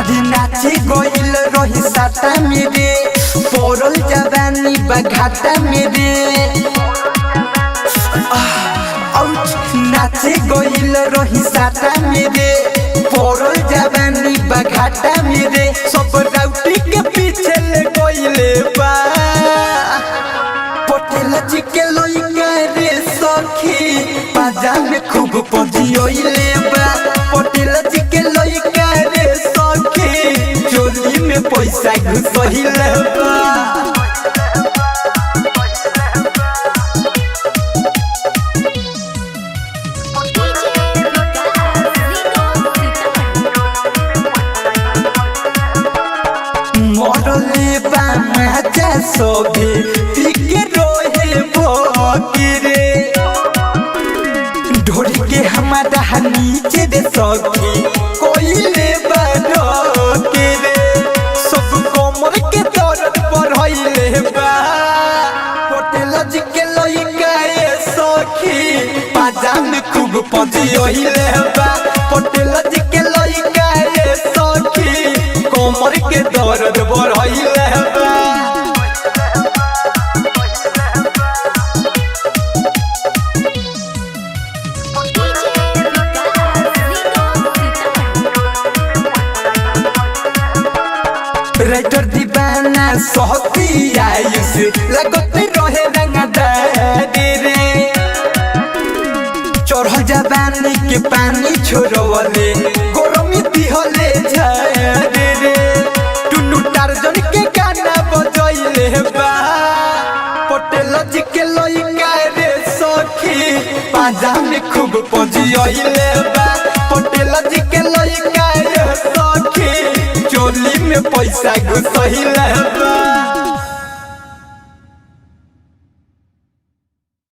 हरी नाची गोइल रही साटा मेरे पोरल जवानी बघाटा मेरे नाची गोइल रही साटा मेरे पोरल जवानी बघाटा मेरे सब राउटी के पीछे ले गोइले बा पटेल जी के लइका रे सखी बाजा में खूब पजियोइले बा पटेल जी के लइका रे सखी चोली में पैसा घुसइले बा मोरले बा मजा सोभी पीके रोहे भोगिरे ढोरी के हमारा नीचे दे सखी कोइले बा ढोगिरे सब कोमर के दर्द बढ़इले बा पटेल जी के लइका ए सखी बाजा में खूब पजियोइले बा पटेल जी के लइका ए सखी कोमर के दर्द बढ़इले बा राइटर दीवाना सोहती आयुष लगत रहे रंगदारी रे चढ़ जवानी के पानी छोड़वले गरमी दिहले झारे रे टुनु टार्जन के गाना बजइले बा पटेल जी के लइका रे सखी बाजा में खूब पजियोइले बा पटेल जी के लइका रे सखी चोली में पैसा घुसइले बा।